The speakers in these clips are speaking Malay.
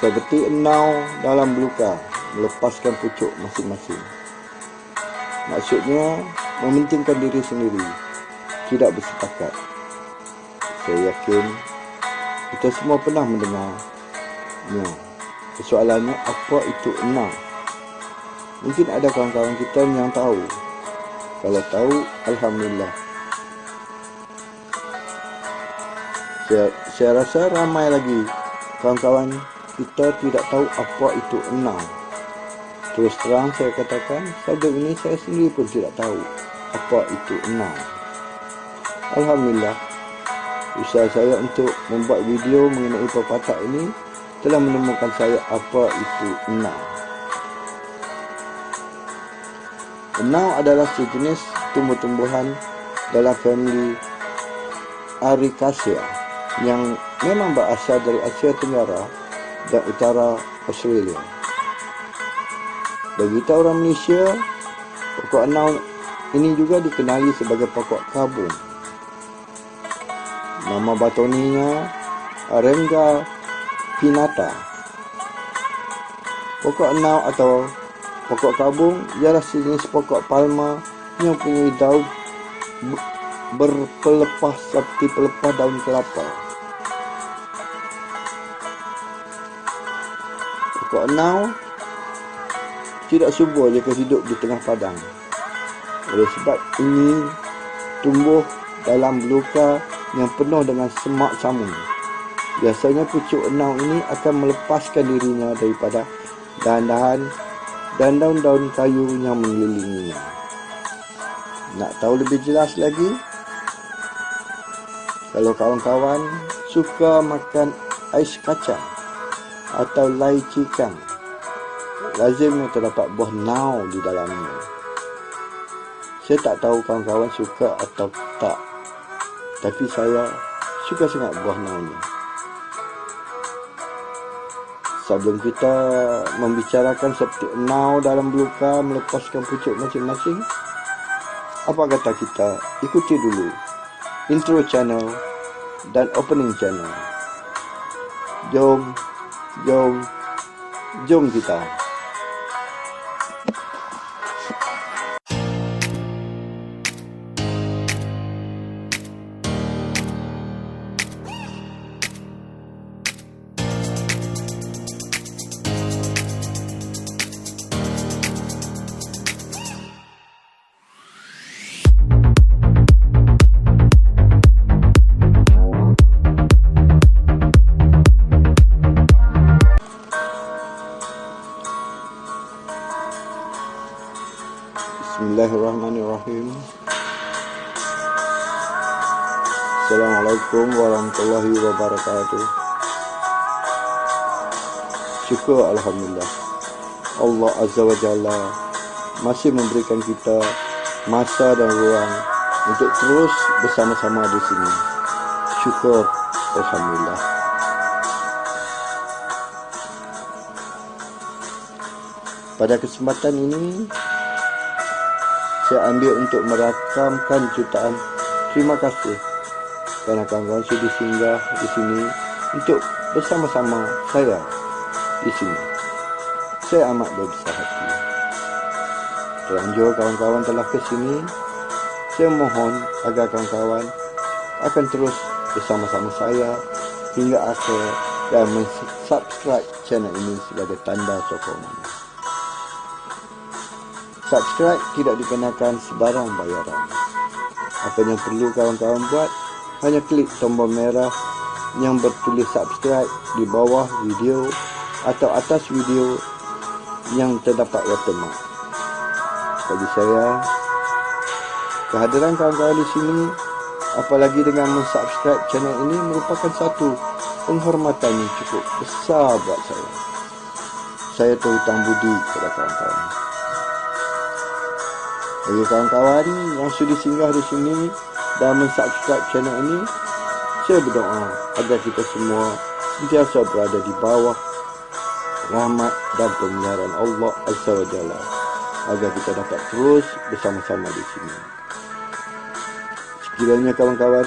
seperti enau dalam beluka melepaskan pucuk masing-masing. Maksudnya mementingkan diri sendiri, tidak bersepakat. Saya yakin kita semua pernah mendengarnya. Persoalannya, apa itu enau? Mungkin ada kawan-kawan kita yang tahu. Kalau tahu, alhamdulillah. Saya rasa ramai lagi kawan-kawan kita tidak tahu apa itu enau. Terus terang saya katakan, sabda ini saya sendiri pun tidak tahu apa itu enau. Alhamdulillah, usaha saya untuk membuat video mengenai pepatah ini telah menemukan saya apa itu enau. Enau adalah sejenis tumbuh-tumbuhan dalam famili Ericaceae yang memang berasal dari Asia Tenggara dan utara Australia. Bagi kita orang Malaysia, pokok enau ini juga dikenali sebagai pokok kabung. Nama botaninya Arenga pinnata. Pokok enau atau pokok kabung ialah sejenis pokok palma yang mempunyai daun berpelepah seperti pelepah daun kelapa. Pokok enau tidak subur jika hidup di tengah padang. Oleh sebab ini, tumbuh dalam beluka yang penuh dengan semak samun. Biasanya pucuk enau ini akan melepaskan dirinya daripada dahan-dahan dan daun-daun kayu yang mengelilinginya. Nak tahu lebih jelas lagi? Kalau kawan-kawan suka makan ais kacang atau lai cikang, lazimnya terdapat buah nau di dalamnya. Saya tak tahu kawan-kawan suka atau tak, tapi saya suka sangat buah nau ni. Sebelum kita membicarakan seperti enau dalam beluka melepaskan pucuk masing-masing, apa kata kita ikuti dulu intro channel dan opening channel. Jom kita. Bismillahirrahmanirrahim. Assalamualaikum warahmatullahi wabarakatuh. Syukur alhamdulillah, Allah Azza wa Jalla masih memberikan kita masa dan ruang untuk terus bersama-sama di sini. Syukur alhamdulillah. Pada kesempatan ini, saya ambil untuk merakamkan jutaan terima kasih kerana kawan-kawan sudah singgah di sini untuk bersama-sama saya di sini. Saya amat berbesar hati. Terlanjur kawan-kawan telah ke sini, saya mohon agar kawan-kawan akan terus bersama-sama saya hingga akhir dan subscribe channel ini sebagai tanda sokongan. Subscribe tidak dikenakan sebarang bayaran. Apa yang perlu kawan-kawan buat, hanya klik tombol merah yang bertulis subscribe di bawah video atau atas video yang terdapat watermark. Bagi saya, kehadiran kawan-kawan di sini, apalagi dengan mensubscribe channel ini, merupakan satu penghormatan yang cukup besar buat saya. Saya terhutang budi kepada kawan-kawan. Bagi kawan-kawan yang sudah singgah di sini dan mensubscribe channel ini, saya berdoa agar kita semua sentiasa berada di bawah rahmat dan pemeliharaan Allah Azza wa Jalla, agar kita dapat terus bersama-sama di sini. Sekiranya kawan-kawan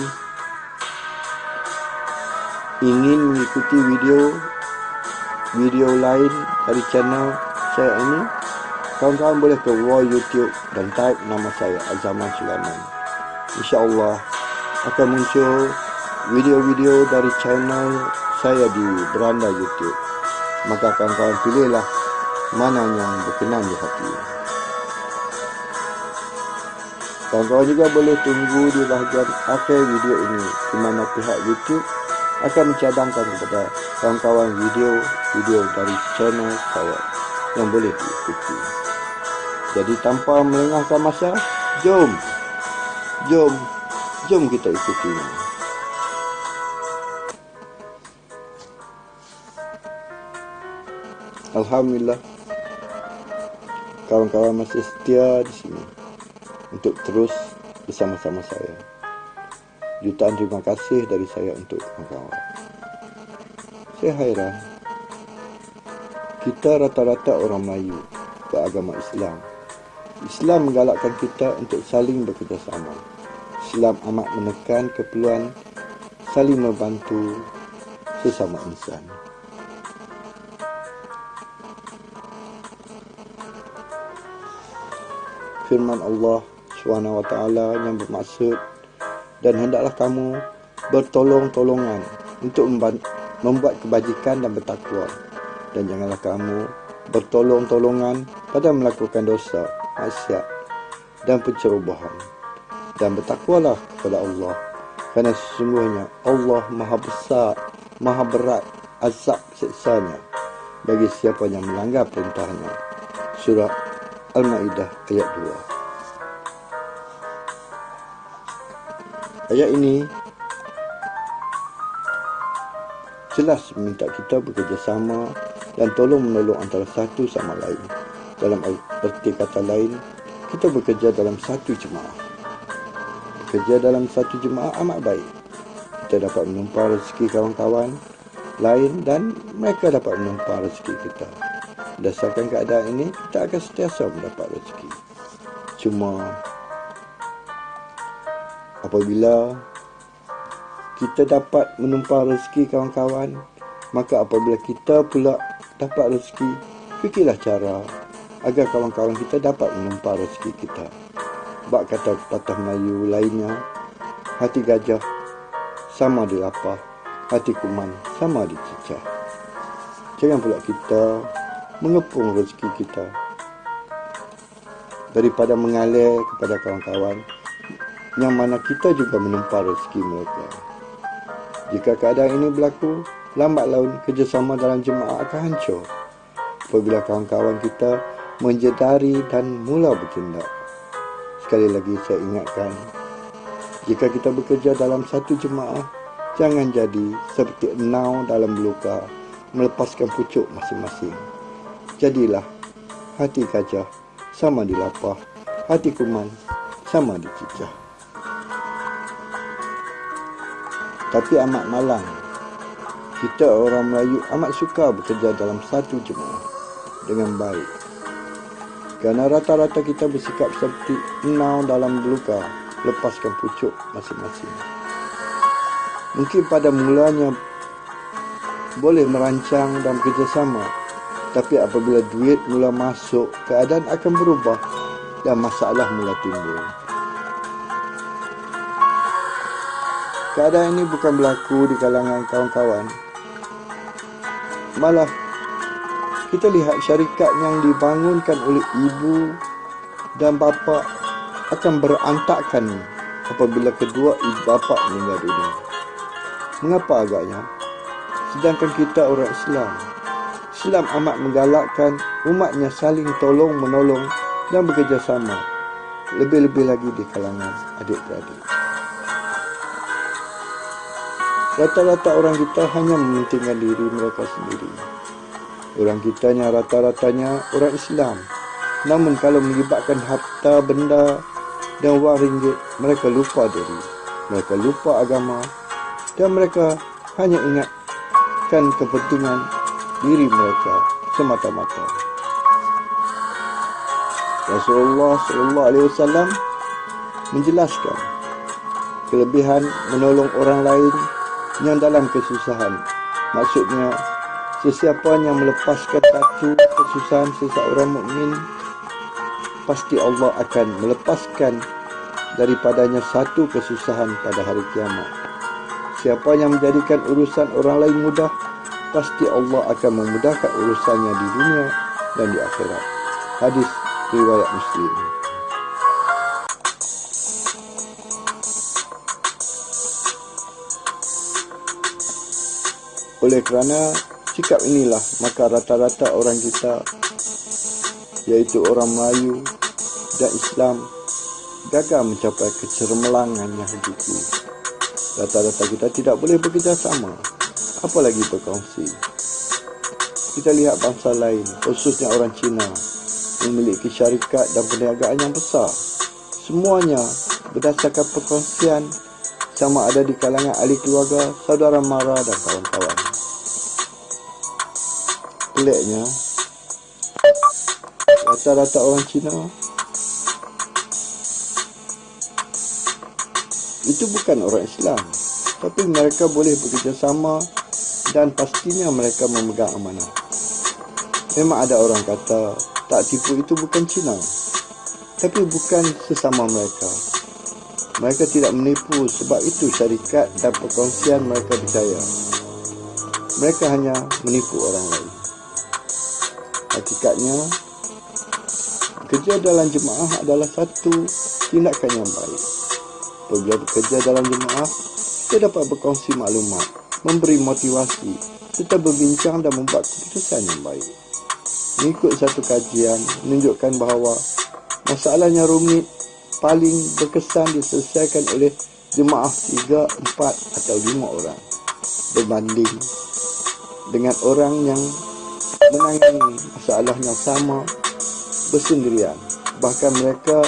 ingin mengikuti video video lain dari channel saya ini, kawan-kawan boleh ke wall YouTube dan type nama saya Al-Zaman Sulaiman. InsyaAllah akan muncul video-video dari channel saya di beranda YouTube. Maka kawan-kawan pilihlah mana yang berkenan di hati. Kawan-kawan juga boleh tunggu di bahagian akhir video ini, di mana pihak YouTube akan mencadangkan kepada kawan-kawan video dari channel saya yang boleh diikuti. Jadi tanpa melengahkan masa, jom kita ikutinya. Alhamdulillah, kawan-kawan masih setia di sini untuk terus bersama-sama saya. Jutaan terima kasih dari saya untuk kawan-kawan. Saya hairan, kita rata-rata orang Melayu beragama Islam. Islam menggalakkan kita untuk saling bekerjasama. Islam amat menekan keperluan saling membantu sesama insan. Firman Allah SWT yang bermaksud, dan hendaklah kamu bertolong-tolongan untuk membuat kebajikan dan bertakwa, dan janganlah kamu bertolong-tolongan pada melakukan dosa, maksiat dan pencerobohan, dan bertakwalah kepada Allah, kerana sesungguhnya Allah Maha Besar, Maha Berat azab siksanya bagi siapa yang melanggar perintahnya. Surah Al-Ma'idah ayat 2. Ayat ini jelas meminta kita bekerjasama dan tolong-menolong antara satu sama lain. Dalam erti kata lain, kita bekerja dalam satu jemaah. Bekerja dalam satu jemaah amat baik. Kita dapat menumpah rezeki kawan-kawan lain dan mereka dapat menumpah rezeki kita. Berdasarkan keadaan ini, kita akan sentiasa mendapat rezeki. Cuma apabila kita dapat menumpah rezeki kawan-kawan, maka apabila kita pula dapat rezeki, fikirlah cara agar kawan-kawan kita dapat menumpah rezeki kita. Bak kata pepatah Melayu lainnya, hati gajah sama dilapah, hati kuman sama dicicah. Jangan pula kita mengepung rezeki kita daripada mengalir kepada kawan-kawan yang mana kita juga menumpah rezeki mereka. Jika keadaan ini berlaku, lambat laun kerjasama dalam jemaah akan hancur. Apabila kawan-kawan kita menjedari dan mula bertindak. Sekali lagi saya ingatkan, jika kita bekerja dalam satu jemaah, jangan jadi seperti enau dalam beluka melepaskan pucuk masing-masing. Jadilah hati gajah sama dilapah, hati kuman sama dicicah. Tapi amat malang, kita orang Melayu amat suka bekerja dalam satu jemaah dengan baik. Kerana rata-rata kita bersikap seperti enau dalam beluka, lepaskan pucuk masing-masing. Mungkin pada mulanya boleh merancang dan bekerjasama, tapi apabila duit mula masuk, keadaan akan berubah dan masalah mula timbul. Keadaan ini bukan berlaku di kalangan kawan-kawan. Malah kita lihat syarikat yang dibangunkan oleh ibu dan bapa akan berantakan apabila kedua ibu bapa meninggal dunia. Mengapa agaknya? Sedangkan kita orang Islam, Islam amat menggalakkan umatnya saling tolong-menolong dan bekerjasama, lebih-lebih lagi di kalangan adik-beradik. Rata-rata orang kita hanya mementingkan diri mereka sendiri. Orang kitanya rata-ratanya orang Islam. Namun kalau melibatkan harta benda dan wang ringgit, mereka lupa diri. Mereka lupa agama dan mereka hanya ingatkan kepentingan diri mereka semata-mata. Rasulullah SAW menjelaskan kelebihan menolong orang lain yang dalam kesusahan. Maksudnya, Sesiapa yang melepaskan satu kesusahan seseorang mukmin, pasti Allah akan melepaskan daripadanya satu kesusahan pada hari kiamat. Siapa yang menjadikan urusan orang lain mudah, pasti Allah akan memudahkan urusannya di dunia dan di akhirat. Hadis riwayat Muslim. Oleh kerana sikap inilah, maka rata-rata orang kita, iaitu orang Melayu dan Islam, gagal mencapai kecermelangan yang hakiki. Rata-rata kita tidak boleh bekerjasama, apalagi berkongsi. Kita lihat bangsa lain, khususnya orang Cina, memiliki syarikat dan perniagaan yang besar. Semuanya berdasarkan perkongsian, sama ada di kalangan ahli keluarga, saudara mara dan kawan-kawan. Peliknya, rata-rata orang Cina itu bukan orang Islam, tapi mereka boleh bekerjasama dan pastinya mereka memegang amanah. Memang ada orang kata tak tipu itu bukan Cina, tapi bukan sesama mereka. Mereka tidak menipu, sebab itu syarikat dan perkongsian mereka berjaya. Mereka hanya menipu orang lain. Hakikatnya, bekerja dalam jemaah adalah satu tindakan yang baik. Apabila bekerja dalam jemaah, kita dapat berkongsi maklumat, memberi motivasi, serta berbincang dan membuat keputusan yang baik. Mengikut satu kajian menunjukkan bahawa masalahnya rumit paling berkesan diselesaikan oleh jemaah 3, 4 atau 5 orang berbanding dengan orang yang menangani masalah yang sama bersendirian. Bahkan mereka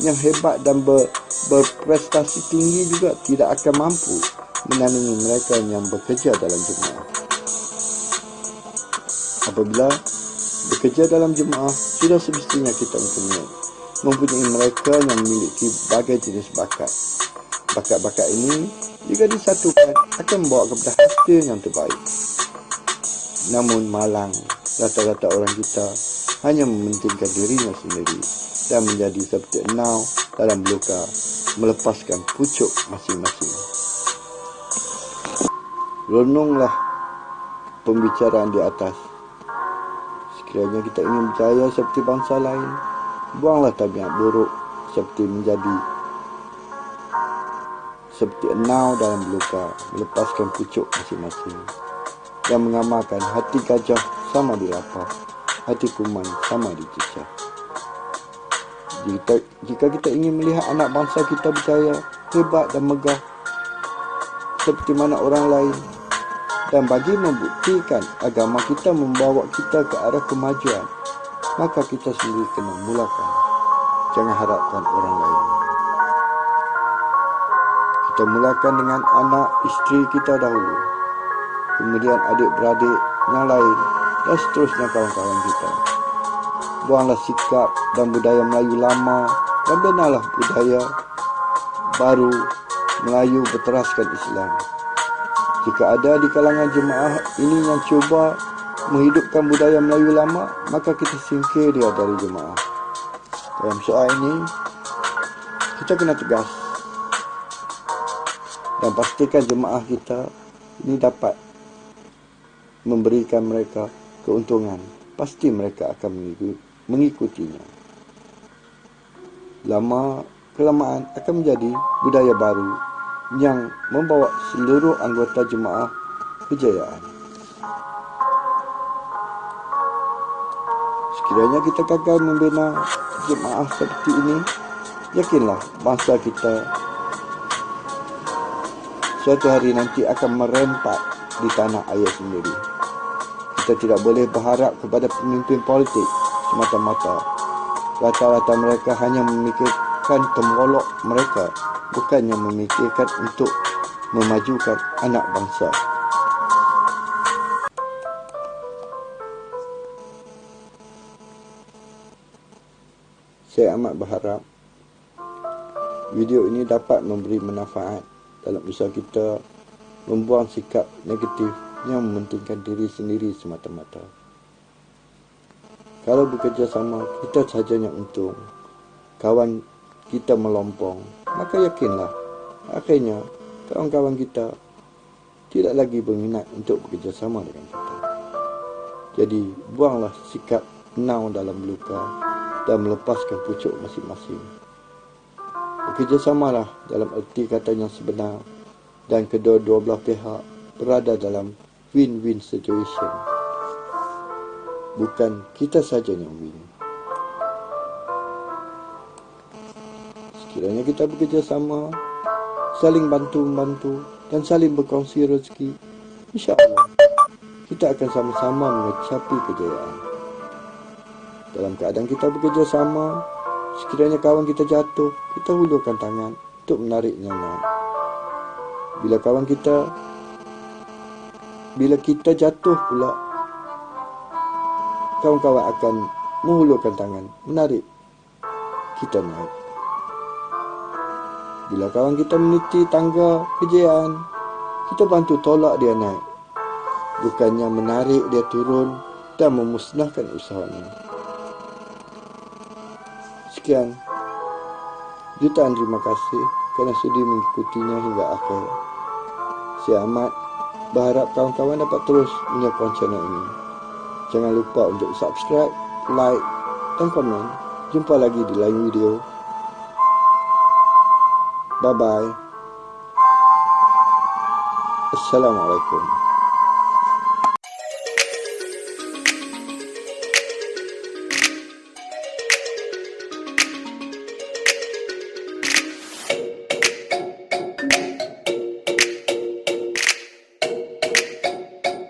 yang hebat dan berprestasi tinggi juga tidak akan mampu menandingi mereka yang bekerja dalam jemaah. Apabila bekerja dalam jemaah, sudah semestinya kita mempunyai mereka yang memiliki berbagai jenis bakat. Bakat-bakat ini jika disatukan akan membawa kepada hasil yang terbaik. Namun malang, rata-rata orang kita hanya mementingkan dirinya sendiri dan menjadi seperti enau dalam beluka, melepaskan pucuk masing-masing. Renunglah pembicaraan di atas. Sekiranya kita ingin berjaya seperti bangsa lain, buanglah tabiat buruk seperti menjadi seperti enau dalam beluka, melepaskan pucuk masing-masing, yang mengamalkan hati gajah sama dilapah, hati kuman sama dicicah. Jika kita ingin melihat anak bangsa kita berjaya, hebat dan megah seperti mana orang lain, dan bagi membuktikan agama kita membawa kita ke arah kemajuan, maka kita sendiri kena mulakan. Jangan harapkan orang lain. Kita mulakan dengan anak isteri kita dahulu, kemudian adik-beradik yang lain, dan seterusnya kawan-kawan kita. Buanglah sikap dan budaya Melayu lama dan benarlah budaya baru Melayu berteraskan Islam. Jika ada di kalangan jemaah ini yang cuba menghidupkan budaya Melayu lama, maka kita singkir dia dari jemaah. Dalam soal ini, kita kena tegas dan pastikan jemaah kita ini dapat memberikan mereka keuntungan. Pasti mereka akan mengikutinya. Lama-kelamaan akan menjadi budaya baru yang membawa seluruh anggota jemaah kejayaan. Sekiranya kita gagal membina jemaah seperti ini, yakinlah bangsa kita suatu hari nanti akan merempat di tanah air sendiri. Kita tidak boleh berharap kepada pemimpin politik semata-mata. Rata-rata mereka hanya memikirkan temolok mereka, bukannya memikirkan untuk memajukan anak bangsa. Saya amat berharap video ini dapat memberi manfaat dalam usaha kita membuang sikap negatif yang mementingkan diri sendiri semata-mata. Kalau bekerja sama, kita sahaja yang untung, kawan kita melompong, maka yakinlah, akhirnya kawan-kawan kita tidak lagi berminat untuk bekerja sama dengan kita. Jadi, buanglah sikap nau dalam luka dan melepaskan pucuk masing-masing. Bekerjasamalah dalam erti kata yang sebenar dan kedua-dua belah pihak berada dalam win-win situation. Bukan kita saja yang win. Sekiranya kita bekerjasama, saling bantu-membantu dan saling berkongsi rezeki, insya-Allah kita akan sama-sama mencapai kejayaan. Dalam keadaan kita bekerjasama, sekiranya kawan kita jatuh, kita hulurkan tangan untuk menariknya naik. Bila kita jatuh pula, kawan-kawan akan menghulurkan tangan, menarik kita naik. Bila kawan kita meniti tangga kejayaan, kita bantu tolak dia naik, bukannya menarik dia turun dan memusnahkan usahanya. Sekian, jutaan terima kasih kerana sudi mengikutinya hingga akhir. Saya amat berharap kawan-kawan dapat terus menyokong channel ini. Jangan lupa untuk subscribe, like dan komen. Jumpa lagi di lain video. Bye-bye. Assalamualaikum.